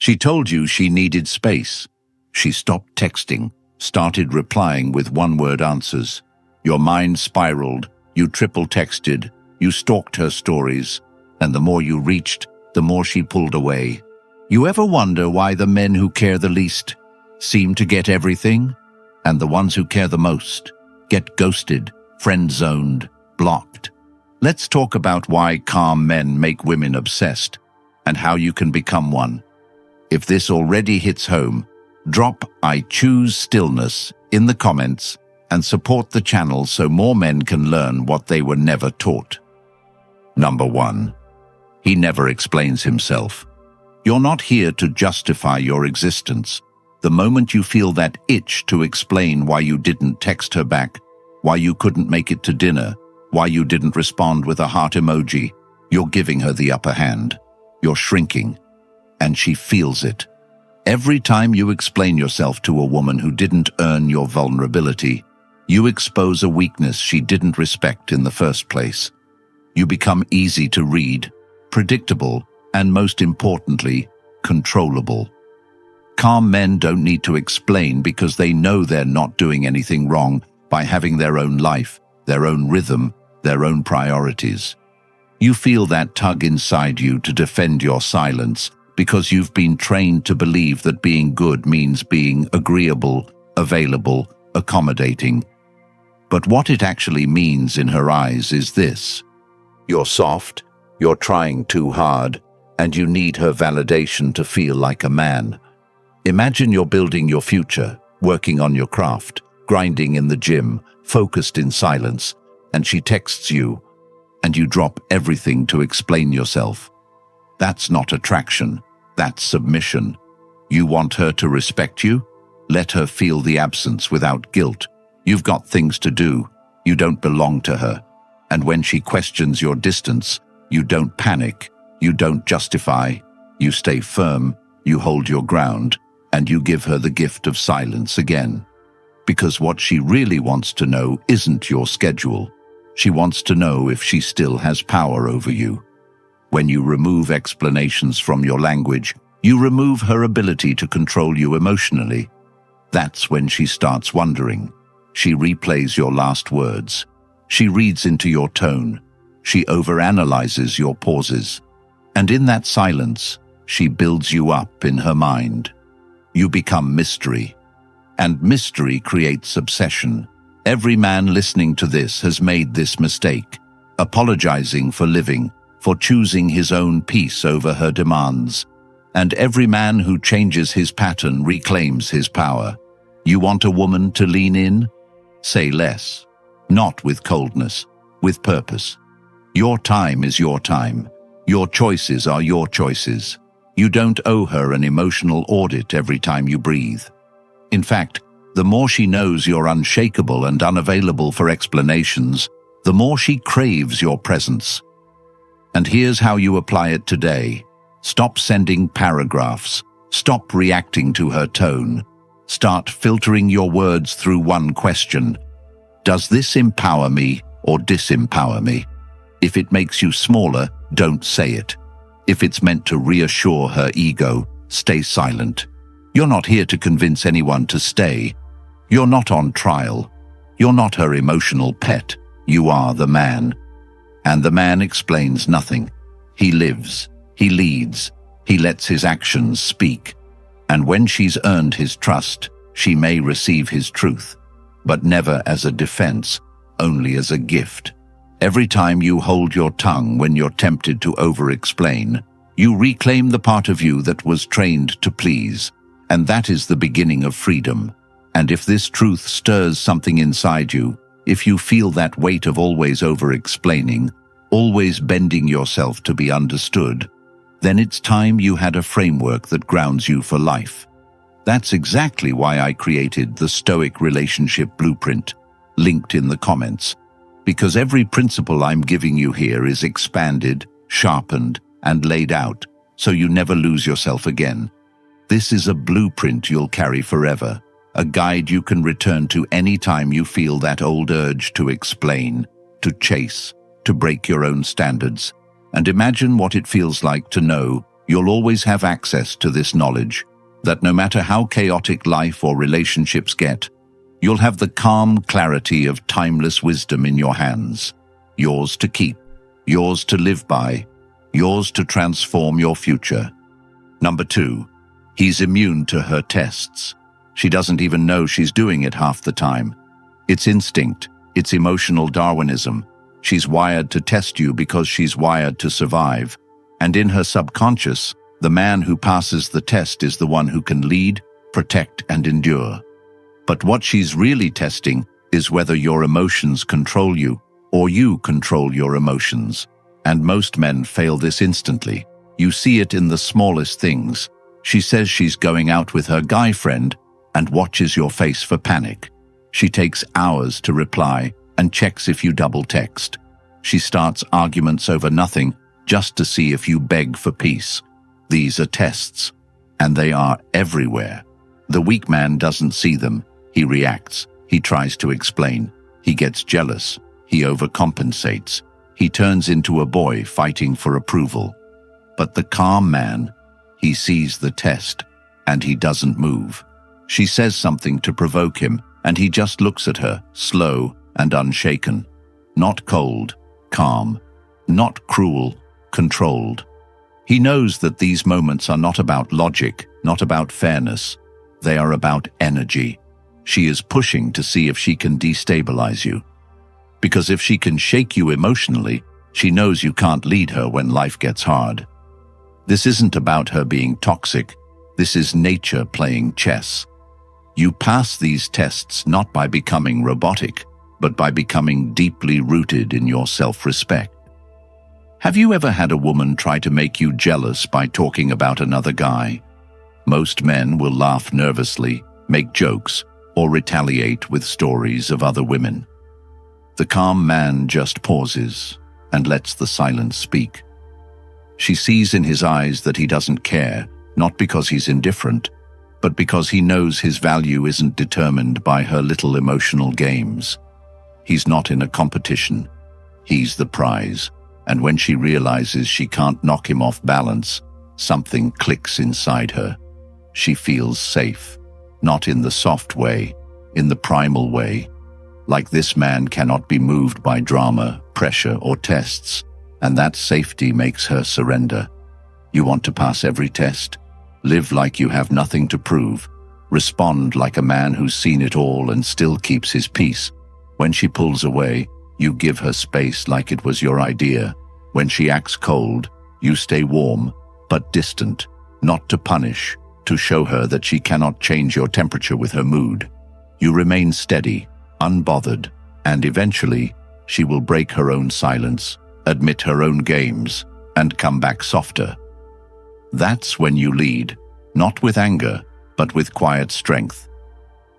She told you she needed space. She stopped texting, started replying with one-word answers. Your mind spiraled, you triple-texted, you stalked her stories, and the more you reached, the more she pulled away. You ever wonder why the men who care the least seem to get everything, and the ones who care the most get ghosted, friend-zoned, blocked? Let's talk about why calm men make women obsessed, and how you can become one. If this already hits home, drop "I choose stillness" in the comments and support the channel so more men can learn what they were never taught. Number 1. He never explains himself. You're not here to justify your existence. The moment you feel that itch to explain why you didn't text her back, why you couldn't make it to dinner, why you didn't respond with a heart emoji, you're giving her the upper hand. You're shrinking, and she feels it. Every time you explain yourself to a woman who didn't earn your vulnerability, you expose a weakness she didn't respect in the first place. You become easy to read, predictable, and most importantly, controllable. Calm men don't need to explain because they know they're not doing anything wrong by having their own life, their own rhythm, their own priorities. You feel that tug inside you to defend your silence because you've been trained to believe that being good means being agreeable, available, accommodating. But what it actually means in her eyes is this: you're soft, you're trying too hard, and you need her validation to feel like a man. Imagine you're building your future, working on your craft, grinding in the gym, focused in silence, and she texts you, and you drop everything to explain yourself. That's not attraction, that's submission. You want her to respect you? Let her feel the absence without guilt. You've got things to do. You don't belong to her. And when she questions your distance, you don't panic, you don't justify, you stay firm, you hold your ground, and you give her the gift of silence again. Because what she really wants to know isn't your schedule. She wants to know if she still has power over you. When you remove explanations from your language, you remove her ability to control you emotionally. That's when she starts wondering. She replays your last words. She reads into your tone. She overanalyzes your pauses. And in that silence, she builds you up in her mind. You become mystery. And mystery creates obsession. Every man listening to this has made this mistake, apologizing for living, for choosing his own peace over her demands. And every man who changes his pattern reclaims his power. You want a woman to lean in? Say less. Not with coldness, with purpose. Your time is your time. Your choices are your choices. You don't owe her an emotional audit every time you breathe. In fact, the more she knows you're unshakable and unavailable for explanations, the more she craves your presence. And here's how you apply it today. Stop sending paragraphs. Stop reacting to her tone. Start filtering your words through one question. Does this empower me or disempower me? If it makes you smaller, don't say it. If it's meant to reassure her ego, stay silent. You're not here to convince anyone to stay. You're not on trial. You're not her emotional pet. You are the man. And the man explains nothing. He lives. He leads. He lets his actions speak. And when she's earned his trust, she may receive his truth, but never as a defense, only as a gift. Every time you hold your tongue when you're tempted to over-explain, you reclaim the part of you that was trained to please, and that is the beginning of freedom. And if this truth stirs something inside you, if you feel that weight of always over-explaining, always bending yourself to be understood, then it's time you had a framework that grounds you for life. That's exactly why I created the Stoic Relationship Blueprint, linked in the comments, because every principle I'm giving you here is expanded, sharpened, and laid out, so you never lose yourself again. This is a blueprint you'll carry forever, a guide you can return to any time you feel that old urge to explain, to chase, to break your own standards. And imagine what it feels like to know You'll always have access to this knowledge, that no matter how chaotic life or relationships get, you'll have the calm clarity of timeless wisdom in your hands, yours to keep, yours to live by, yours to transform your future. Number 2, he's immune to her tests. She doesn't even know she's doing it half the time. It's instinct, it's emotional Darwinism. She's wired to test you because she's wired to survive. And in her subconscious, the man who passes the test is the one who can lead, protect, and endure. But what she's really testing is whether your emotions control you or you control your emotions. And most men fail this instantly. You see it in the smallest things. She says she's going out with her guy friend and watches your face for panic. She takes hours to reply and checks if you double text. She starts arguments over nothing just to see if you beg for peace. These are tests, and they are everywhere. The weak man doesn't see them. He reacts. He tries to explain. He gets jealous. He overcompensates. He turns into a boy fighting for approval. But the calm man, he sees the test, and he doesn't move. She says something to provoke him, and he just looks at her, slow and unshaken. Not cold, calm. Not cruel, controlled. He knows that these moments are not about logic, not about fairness. They are about energy. She is pushing to see if she can destabilize you. Because if she can shake you emotionally, she knows you can't lead her when life gets hard. This isn't about her being toxic. This is nature playing chess. You pass these tests not by becoming robotic, but by becoming deeply rooted in your self-respect. Have you ever had a woman try to make you jealous by talking about another guy? Most men will laugh nervously, make jokes, or retaliate with stories of other women. The calm man just pauses and lets the silence speak. She sees in his eyes that he doesn't care, not because he's indifferent, but because he knows his value isn't determined by her little emotional games. He's not in a competition. He's the prize. And when she realizes she can't knock him off balance, something clicks inside her. She feels safe, not in the soft way, in the primal way. Like this man cannot be moved by drama, pressure, or tests, and that safety makes her surrender. You want to pass every test? Live like you have nothing to prove. Respond like a man who's seen it all and still keeps his peace. When she pulls away, you give her space like it was your idea. When she acts cold, you stay warm, but distant, not to punish, to show her that she cannot change your temperature with her mood. You remain steady, unbothered, and eventually, she will break her own silence, admit her own games, and come back softer. That's when you lead, not with anger, but with quiet strength.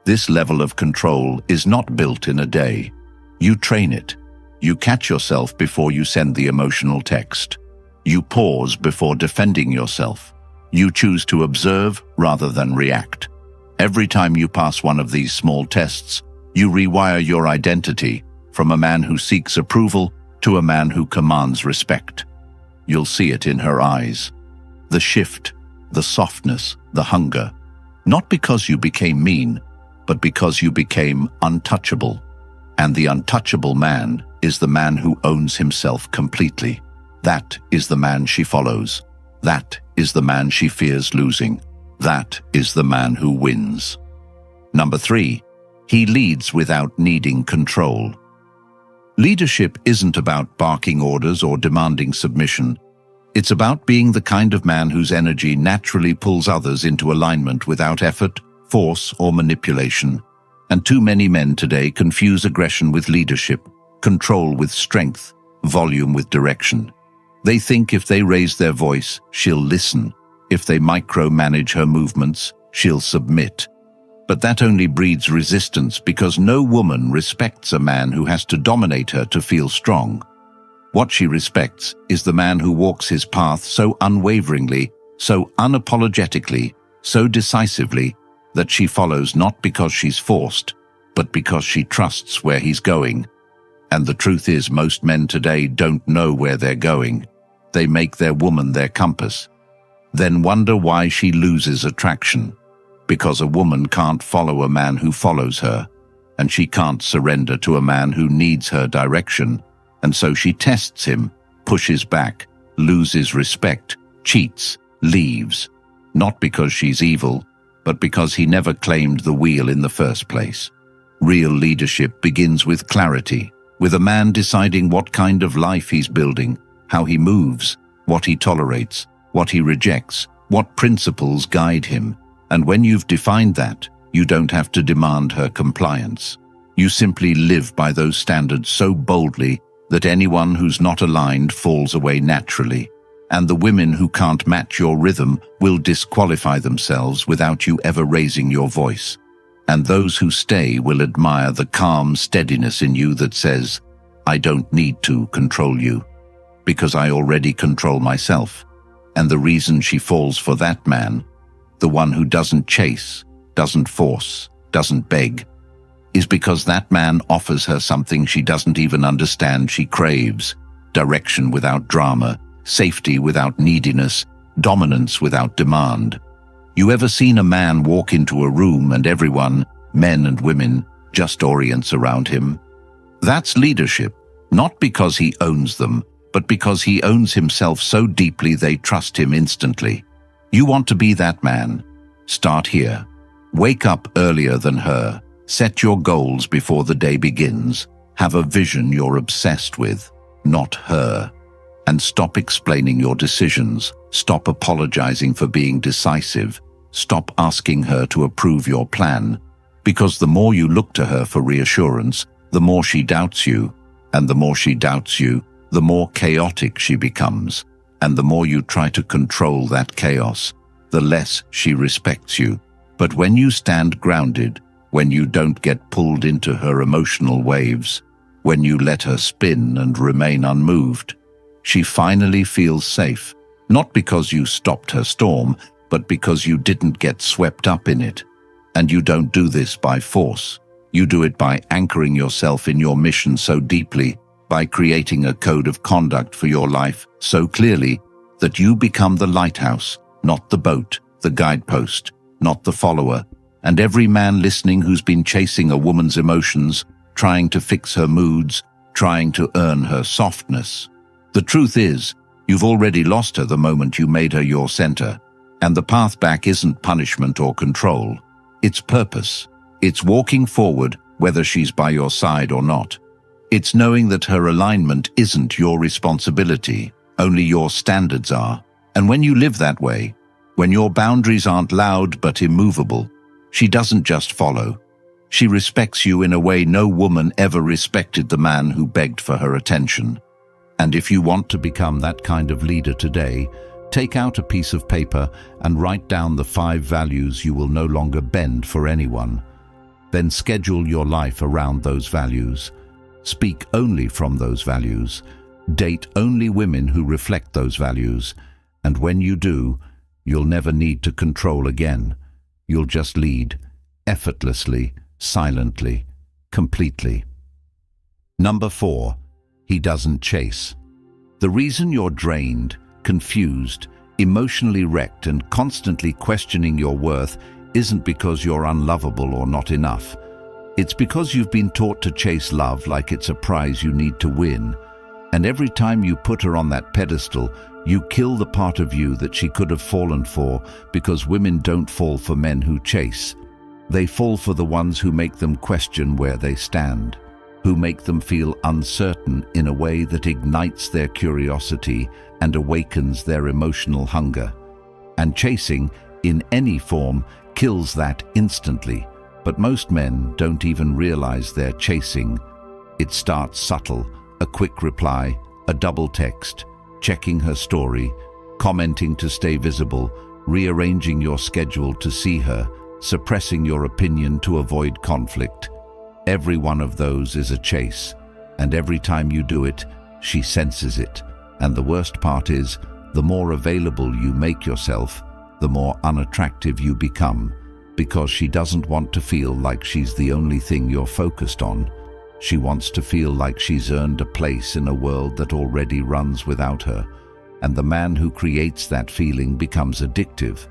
This level of control is not built in a day. You train it. You catch yourself before you send the emotional text. You pause before defending yourself. You choose to observe rather than react. Every time you pass one of these small tests, you rewire your identity from a man who seeks approval to a man who commands respect. You'll see it in her eyes. The shift, the softness, the hunger. Not because you became mean, but because you became untouchable. And the untouchable man is the man who owns himself completely. That is the man she follows. That is the man she fears losing. That is the man who wins. Number 3, he leads without needing control. Leadership isn't about barking orders or demanding submission. It's about being the kind of man whose energy naturally pulls others into alignment without effort, force, or manipulation. And too many men today confuse aggression with leadership, control with strength, volume with direction. They think if they raise their voice, she'll listen. If they micromanage her movements, she'll submit. But that only breeds resistance because no woman respects a man who has to dominate her to feel strong. What she respects is the man who walks his path so unwaveringly, so unapologetically, so decisively, that she follows not because she's forced, but because she trusts where he's going. And the truth is, most men today don't know where they're going. They make their woman their compass. Then wonder why she loses attraction. Because a woman can't follow a man who follows her, and she can't surrender to a man who needs her direction, and so she tests him, pushes back, loses respect, cheats, leaves. Not because she's evil, but because he never claimed the wheel in the first place. Real leadership begins with clarity, with a man deciding what kind of life he's building, how he moves, what he tolerates, what he rejects, what principles guide him. And when you've defined that, you don't have to demand her compliance. You simply live by those standards so boldly that anyone who's not aligned falls away naturally. And the women who can't match your rhythm will disqualify themselves without you ever raising your voice. And those who stay will admire the calm steadiness in you that says, I don't need to control you, because I already control myself. And the reason she falls for that man, the one who doesn't chase, doesn't force, doesn't beg, is because that man offers her something she doesn't even understand she craves: direction without drama, safety without neediness, dominance without demand. You ever seen a man walk into a room and everyone, men and women, just orients around him? That's leadership, not because he owns them, but because he owns himself so deeply they trust him instantly. You want to be that man? Start here. Wake up earlier than her. Set your goals before the day begins. Have a vision you're obsessed with, not her. And stop explaining your decisions. Stop apologizing for being decisive. Stop asking her to approve your plan. Because the more you look to her for reassurance, the more she doubts you. And the more she doubts you, the more chaotic she becomes. And the more you try to control that chaos, the less she respects you. But when you stand grounded, when you don't get pulled into her emotional waves, when you let her spin and remain unmoved, she finally feels safe, not because you stopped her storm, but because you didn't get swept up in it. And you don't do this by force. You do it by anchoring yourself in your mission so deeply, by creating a code of conduct for your life so clearly that you become the lighthouse, not the boat, the guidepost, not the follower. And every man listening who's been chasing a woman's emotions, trying to fix her moods, trying to earn her softness. The truth is, you've already lost her the moment you made her your center. And the path back isn't punishment or control. It's purpose. It's walking forward, whether she's by your side or not. It's knowing that her alignment isn't your responsibility, only your standards are. And when you live that way, when your boundaries aren't loud but immovable, she doesn't just follow. She respects you in a way no woman ever respected the man who begged for her attention. And if you want to become that kind of leader today, take out a piece of paper and write down the 5 values you will no longer bend for anyone. Then schedule your life around those values. Speak only from those values. Date only women who reflect those values. And when you do, you'll never need to control again. You'll just lead, effortlessly, silently, completely. Number 4, he doesn't chase. The reason you're drained, confused, emotionally wrecked, and constantly questioning your worth isn't because you're unlovable or not enough. It's because you've been taught to chase love like it's a prize you need to win. And every time you put her on that pedestal, you kill the part of you that she could have fallen for, because women don't fall for men who chase. They fall for the ones who make them question where they stand, who make them feel uncertain in a way that ignites their curiosity and awakens their emotional hunger. And chasing, in any form, kills that instantly. But most men don't even realize they're chasing. It starts subtle: a quick reply, a double text, checking her story, commenting to stay visible, rearranging your schedule to see her, suppressing your opinion to avoid conflict. Every one of those is a chase, and every time you do it, she senses it. And the worst part is, the more available you make yourself, the more unattractive you become, because she doesn't want to feel like she's the only thing you're focused on. She wants to feel like she's earned a place in a world that already runs without her. And the man who creates that feeling becomes addictive,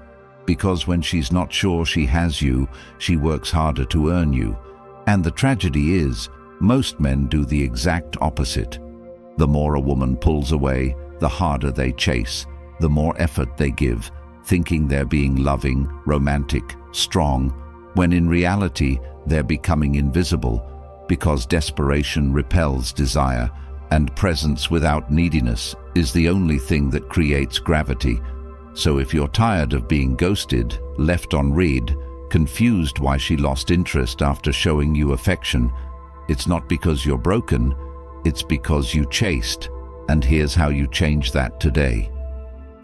because when she's not sure she has you, she works harder to earn you. And the tragedy is, most men do the exact opposite. The more a woman pulls away, the harder they chase, the more effort they give, thinking they're being loving, romantic, strong, when in reality they're becoming invisible, because desperation repels desire, and presence without neediness is the only thing that creates gravity. So if you're tired of being ghosted, left on read, confused why she lost interest after showing you affection, it's not because you're broken, it's because you chased. And here's how you change that today.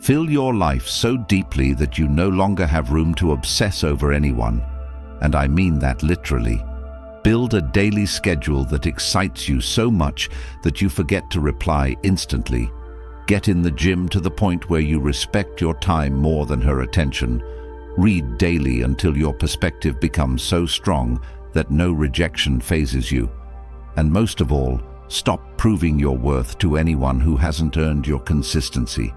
Fill your life so deeply that you no longer have room to obsess over anyone. And I mean that literally. Build a daily schedule that excites you so much that you forget to reply instantly. Get in the gym to the point where you respect your time more than her attention. Read daily until your perspective becomes so strong that no rejection phases you. And most of all, stop proving your worth to anyone who hasn't earned your consistency.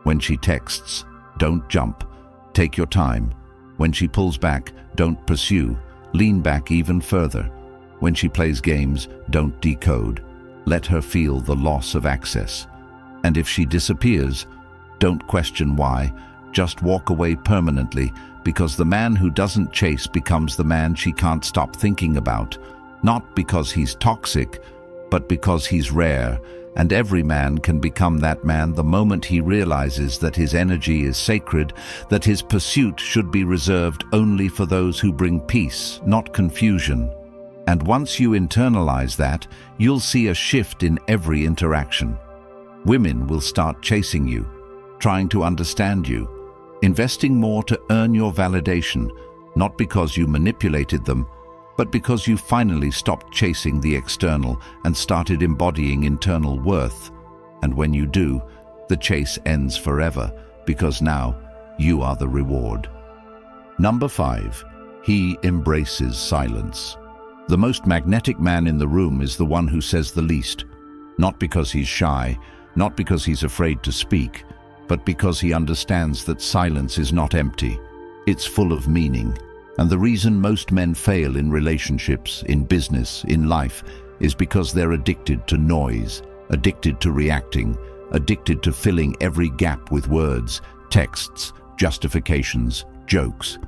When she texts, don't jump. Take your time. When she pulls back, don't pursue. Lean back even further. When she plays games, don't decode. Let her feel the loss of access. And if she disappears, don't question why. Just walk away permanently, because the man who doesn't chase becomes the man she can't stop thinking about. Not because he's toxic, but because he's rare. And every man can become that man the moment he realizes that his energy is sacred, that his pursuit should be reserved only for those who bring peace, not confusion. And once you internalize that, you'll see a shift in every interaction. Women will start chasing you, trying to understand you, investing more to earn your validation, not because you manipulated them, but because you finally stopped chasing the external and started embodying internal worth. And when you do, the chase ends forever, because now you are the reward. Number 5, he embraces silence. The most magnetic man in the room is the one who says the least, not because he's shy, not because he's afraid to speak, but because he understands that silence is not empty. It's full of meaning. And the reason most men fail in relationships, in business, in life, is because they're addicted to noise, addicted to reacting, addicted to filling every gap with words, texts, justifications, jokes,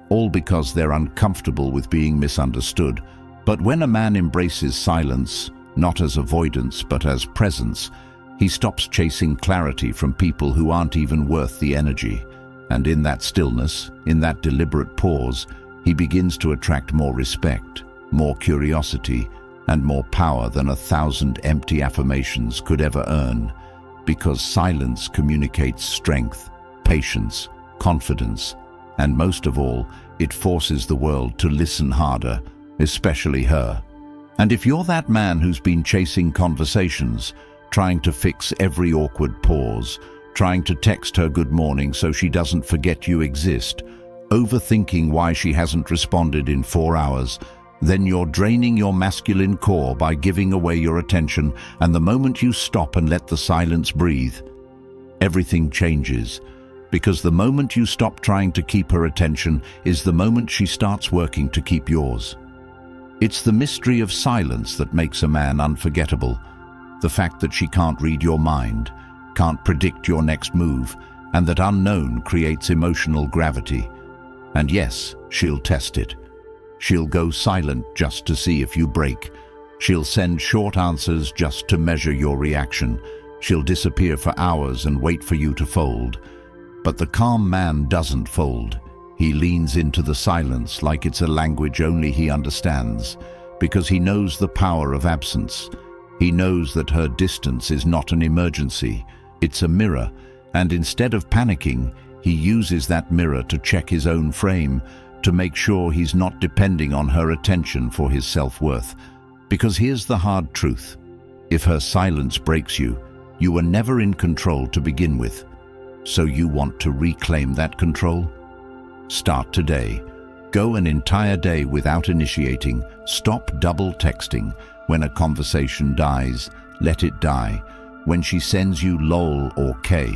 all because they're uncomfortable with being misunderstood. But when a man embraces silence, not as avoidance but as presence, he stops chasing clarity from people who aren't even worth the energy. And in that stillness, in that deliberate pause, he begins to attract more respect, more curiosity, and more power than 1,000 empty affirmations could ever earn. Because silence communicates strength, patience, confidence, and most of all, it forces the world to listen harder, especially her. And if you're that man who's been chasing conversations, trying to fix every awkward pause, trying to text her good morning so she doesn't forget you exist, overthinking why she hasn't responded in 4 hours, then you're draining your masculine core by giving away your attention, and the moment you stop and let the silence breathe, everything changes. Because the moment you stop trying to keep her attention is the moment she starts working to keep yours. It's the mystery of silence that makes a man unforgettable. The fact that she can't read your mind, can't predict your next move, and that unknown creates emotional gravity. And yes, she'll test it. She'll go silent just to see if you break. She'll send short answers just to measure your reaction. She'll disappear for hours and wait for you to fold. But the calm man doesn't fold. He leans into the silence like it's a language only he understands, because he knows the power of absence. He knows that her distance is not an emergency, it's a mirror, and instead of panicking, he uses that mirror to check his own frame, to make sure he's not depending on her attention for his self-worth. Because here's the hard truth. If her silence breaks you, you were never in control to begin with. So you want to reclaim that control? Start today. Go an entire day without initiating. Stop double texting. When a conversation dies, let it die. When she sends you lol or K,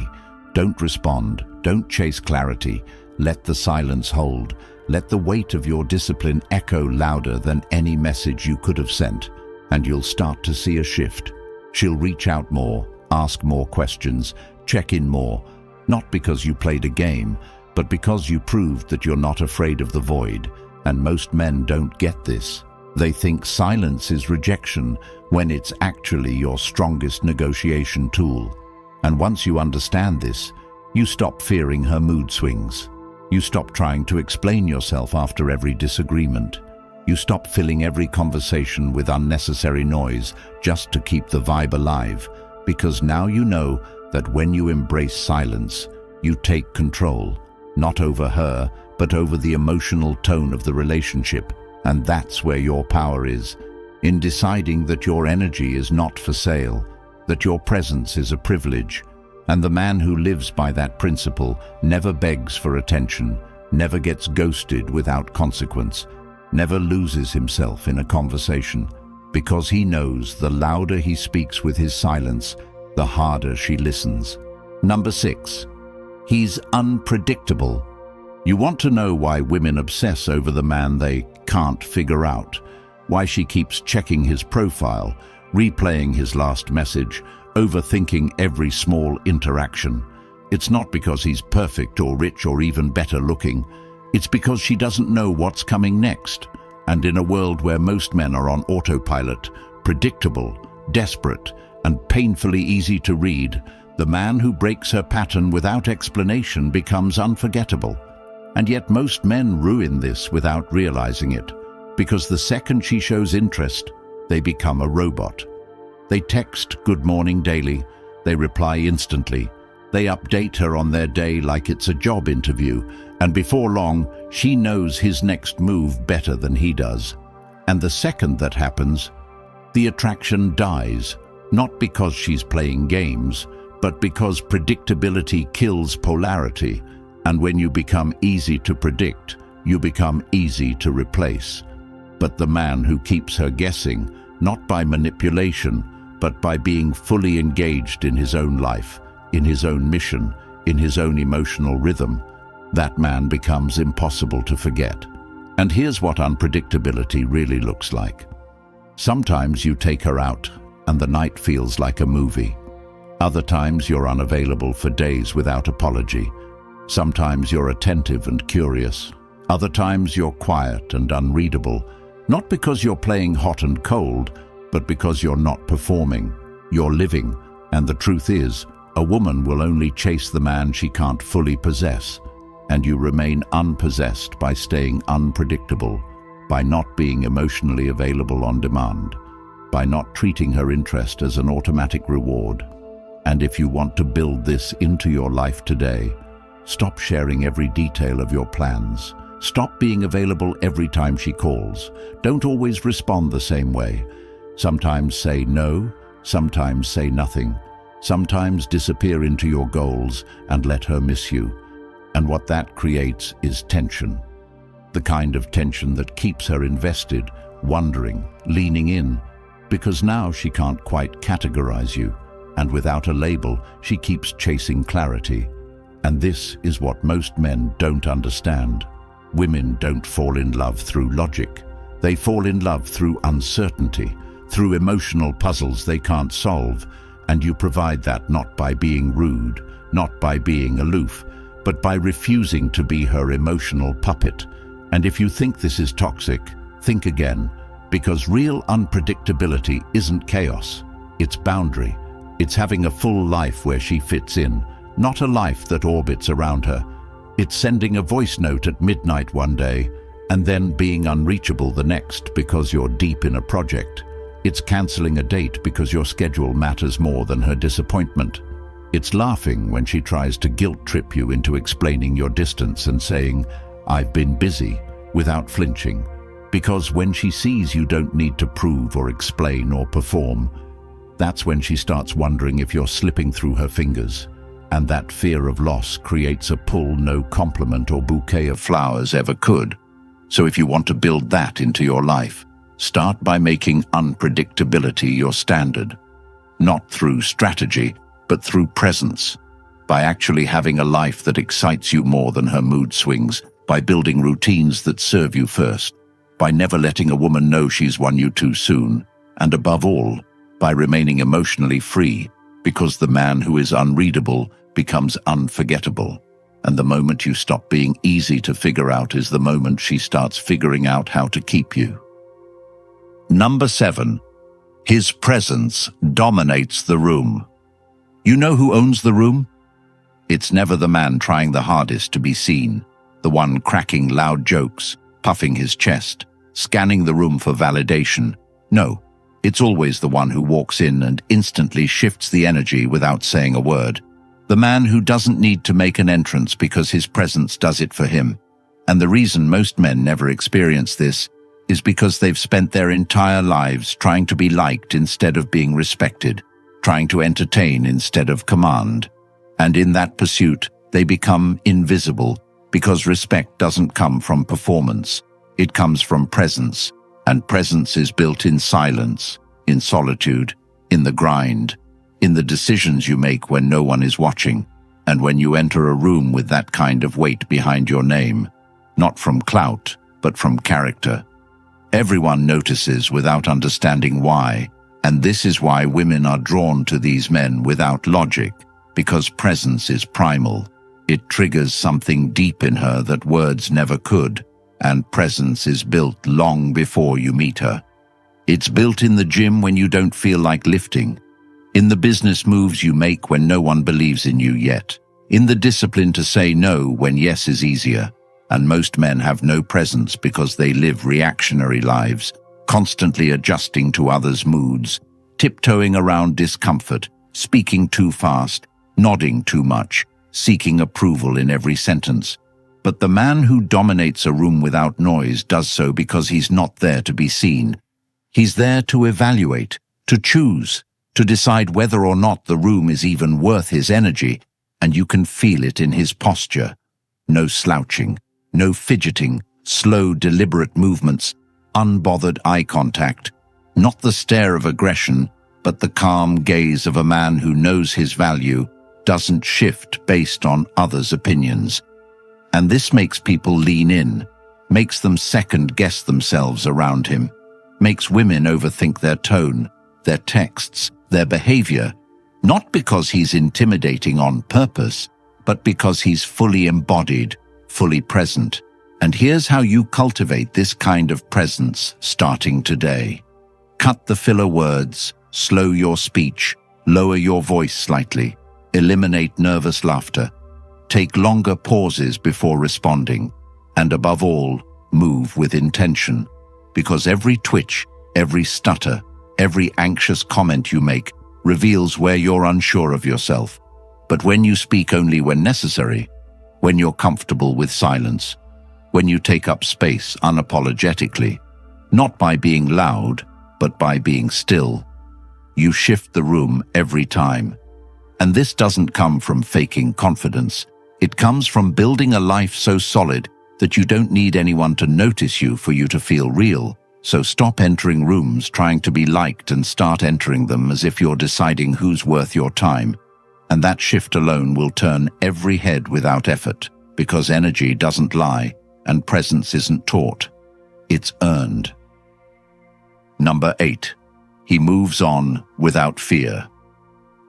don't respond, don't chase clarity, let the silence hold. Let the weight of your discipline echo louder than any message you could have sent, and you'll start to see a shift. She'll reach out more, ask more questions, check in more, not because you played a game, but because you proved that you're not afraid of the void. And most men don't get this. They think silence is rejection when it's actually your strongest negotiation tool. And once you understand this, you stop fearing her mood swings. You stop trying to explain yourself after every disagreement. You stop filling every conversation with unnecessary noise just to keep the vibe alive, because now you know that when you embrace silence, you take control, not over her, but over the emotional tone of the relationship. And that's where your power is, in deciding that your energy is not for sale, that your presence is a privilege. And the man who lives by that principle never begs for attention, never gets ghosted without consequence, never loses himself in a conversation, because he knows the louder he speaks with his silence, the harder she listens. Number 6, he's unpredictable. You want to know why women obsess over the man they can't figure out, why she keeps checking his profile, replaying his last message, overthinking every small interaction. It's not because he's perfect or rich or even better looking. It's because she doesn't know what's coming next. And in a world where most men are on autopilot, predictable, desperate, and painfully easy to read, the man who breaks her pattern without explanation becomes unforgettable. And yet most men ruin this without realizing it, because the second she shows interest, they become a robot. They text good morning daily, they reply instantly, they update her on their day like it's a job interview, and before long, she knows his next move better than he does. And the second that happens, the attraction dies, not because she's playing games, but because predictability kills polarity, and when you become easy to predict, you become easy to replace. But the man who keeps her guessing, not by manipulation, but by being fully engaged in his own life, in his own mission, in his own emotional rhythm, that man becomes impossible to forget. And here's what unpredictability really looks like. Sometimes you take her out, and the night feels like a movie. Other times you're unavailable for days without apology. Sometimes you're attentive and curious. Other times you're quiet and unreadable, not because you're playing hot and cold, but because you're not performing, you're living. And the truth is, a woman will only chase the man she can't fully possess, and you remain unpossessed by staying unpredictable, by not being emotionally available on demand, by not treating her interest as an automatic reward. And if you want to build this into your life today, stop sharing every detail of your plans. Stop being available every time she calls. Don't always respond the same way. Sometimes say no, sometimes say nothing. Sometimes disappear into your goals and let her miss you. And what that creates is tension. The kind of tension that keeps her invested, wondering, leaning in, because now she can't quite categorize you. And without a label, she keeps chasing clarity. And this is what most men don't understand. Women don't fall in love through logic. They fall in love through uncertainty, through emotional puzzles they can't solve. And you provide that not by being rude, not by being aloof, but by refusing to be her emotional puppet. And if you think this is toxic, think again, because real unpredictability isn't chaos. It's boundary. It's having a full life where she fits in, not a life that orbits around her. It's sending a voice note at midnight one day and then being unreachable the next because you're deep in a project. It's canceling a date because your schedule matters more than her disappointment. It's laughing when she tries to guilt trip you into explaining your distance and saying, "I've been busy," without flinching. Because when she sees you don't need to prove or explain or perform, that's when she starts wondering if you're slipping through her fingers. And that fear of loss creates a pull no compliment or bouquet of flowers ever could. So if you want to build that into your life, start by making unpredictability your standard. not through strategy, but through presence. By actually having a life that excites you more than her mood swings, by building routines that serve you first, by never letting a woman know she's won you too soon, and above all, by remaining emotionally free, because the man who is unreadable becomes unforgettable. And the moment you stop being easy to figure out is the moment she starts figuring out how to keep you. Number 7. His presence dominates the room. You know who owns the room? It's never the man trying the hardest to be seen, the one cracking loud jokes, puffing his chest, scanning the room for validation. No, it's always the one who walks in and instantly shifts the energy without saying a word. The man who doesn't need to make an entrance because his presence does it for him. And the reason most men never experience this is because they've spent their entire lives trying to be liked instead of being respected, trying to entertain instead of command. And in that pursuit, they become invisible because respect doesn't come from performance. It comes from presence, and presence is built in silence, in solitude, in the grind, in the decisions you make when no one is watching, and when you enter a room with that kind of weight behind your name, not from clout, but from character. Everyone notices without understanding why, and this is why women are drawn to these men without logic, because presence is primal. It triggers something deep in her that words never could, and presence is built long before you meet her. It's built in the gym when you don't feel like lifting, in the business moves you make when no one believes in you yet, in the discipline to say no when yes is easier. And most men have no presence because they live reactionary lives, constantly adjusting to others' moods, tiptoeing around discomfort, speaking too fast, nodding too much, seeking approval in every sentence. But the man who dominates a room without noise does so because he's not there to be seen. He's there to evaluate, to choose, to decide whether or not the room is even worth his energy, and you can feel it in his posture. No slouching, no fidgeting, slow, deliberate movements, unbothered eye contact, not the stare of aggression, but the calm gaze of a man who knows his value, doesn't shift based on others' opinions. And this makes people lean in, makes them second-guess themselves around him, makes women overthink their tone, their texts, their behavior, not because he's intimidating on purpose, but because he's fully embodied, fully present. And here's how you cultivate this kind of presence starting today. Cut the filler words, slow your speech, lower your voice slightly, eliminate nervous laughter, take longer pauses before responding, and above all, move with intention. Because every twitch, every stutter, every anxious comment you make reveals where you're unsure of yourself. But when you speak only when necessary, when you're comfortable with silence, when you take up space unapologetically, not by being loud, but by being still, you shift the room every time. And this doesn't come from faking confidence. It comes from building a life so solid that you don't need anyone to notice you for you to feel real. So stop entering rooms trying to be liked and start entering them as if you're deciding who's worth your time. And that shift alone will turn every head without effort, because energy doesn't lie and presence isn't taught. It's earned. Number 8. He moves on without fear.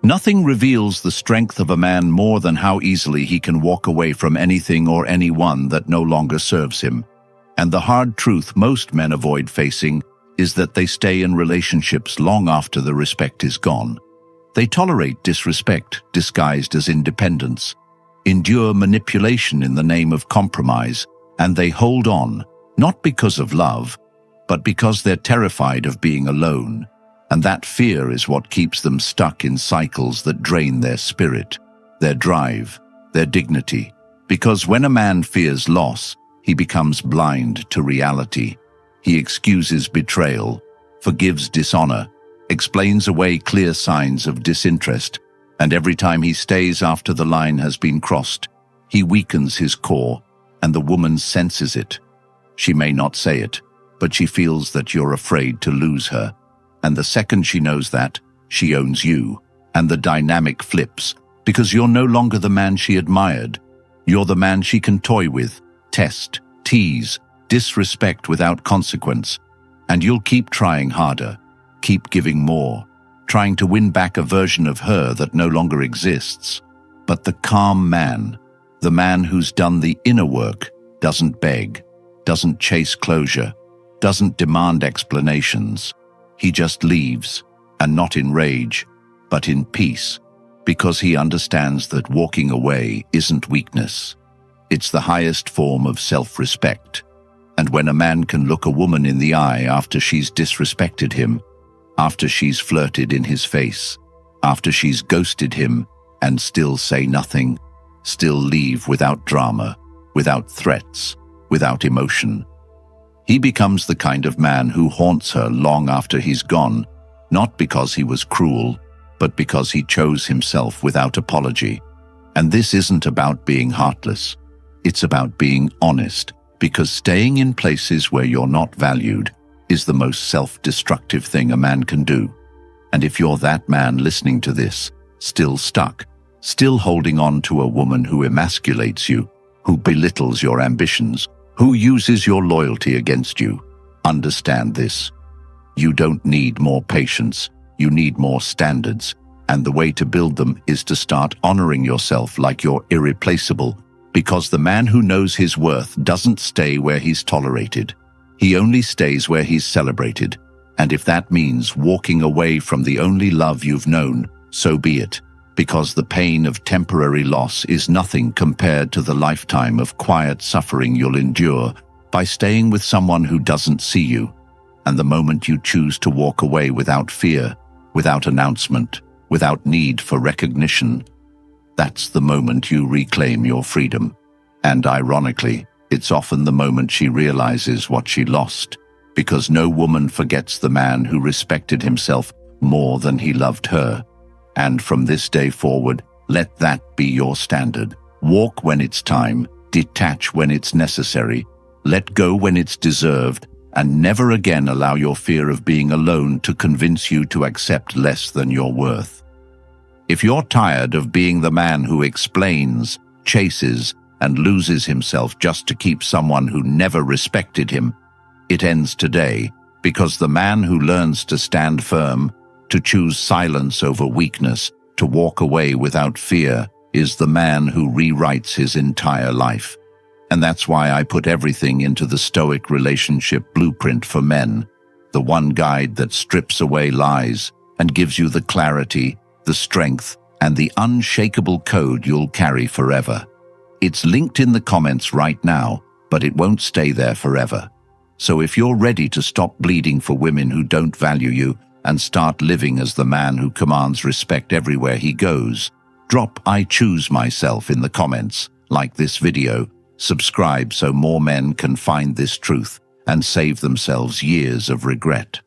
Nothing reveals the strength of a man more than how easily he can walk away from anything or anyone that no longer serves him. And the hard truth most men avoid facing is that they stay in relationships long after the respect is gone. They tolerate disrespect disguised as independence, endure manipulation in the name of compromise, and they hold on, not because of love, but because they're terrified of being alone. And that fear is what keeps them stuck in cycles that drain their spirit, their drive, their dignity. Because when a man fears loss, he becomes blind to reality. He excuses betrayal, forgives dishonor, explains away clear signs of disinterest, and every time he stays after the line has been crossed, he weakens his core, and the woman senses it. She may not say it, but she feels that you're afraid to lose her. And the second she knows that, she owns you, and the dynamic flips, because you're no longer the man she admired. You're the man she can toy with, test, tease, disrespect without consequence. And you'll keep trying harder, keep giving more, trying to win back a version of her that no longer exists. But the calm man, the man who's done the inner work, doesn't beg, doesn't chase closure, doesn't demand explanations. He just leaves, and not in rage, but in peace, because he understands that walking away isn't weakness. It's the highest form of self-respect. And when a man can look a woman in the eye after she's disrespected him, after she's flirted in his face, after she's ghosted him, and still say nothing, still leave without drama, without threats, without emotion, he becomes the kind of man who haunts her long after he's gone, not because he was cruel, but because he chose himself without apology. And this isn't about being heartless. It's about being honest, because staying in places where you're not valued is the most self-destructive thing a man can do. And if you're that man listening to this, still stuck, still holding on to a woman who emasculates you, who belittles your ambitions, who uses your loyalty against you, understand this. You don't need more patience, you need more standards, and the way to build them is to start honoring yourself like you're irreplaceable, because the man who knows his worth doesn't stay where he's tolerated. He only stays where he's celebrated, and if that means walking away from the only love you've known, so be it, because the pain of temporary loss is nothing compared to the lifetime of quiet suffering you'll endure by staying with someone who doesn't see you. And the moment you choose to walk away without fear, without announcement, without need for recognition, that's the moment you reclaim your freedom. And ironically, it's often the moment she realizes what she lost, because no woman forgets the man who respected himself more than he loved her. And from this day forward, let that be your standard. Walk when it's time, detach when it's necessary, let go when it's deserved, and never again allow your fear of being alone to convince you to accept less than your worth. If you're tired of being the man who explains, chases, and loses himself just to keep someone who never respected him, it ends today, because the man who learns to stand firm, to choose silence over weakness, to walk away without fear, is the man who rewrites his entire life. And that's why I put everything into the Stoic relationship blueprint for men, the one guide that strips away lies and gives you the clarity, the strength, and the unshakable code you'll carry forever. It's linked in the comments right now, but it won't stay there forever. So if you're ready to stop bleeding for women who don't value you and start living as the man who commands respect everywhere he goes, drop "I choose myself" in the comments, like this video, subscribe so more men can find this truth and save themselves years of regret.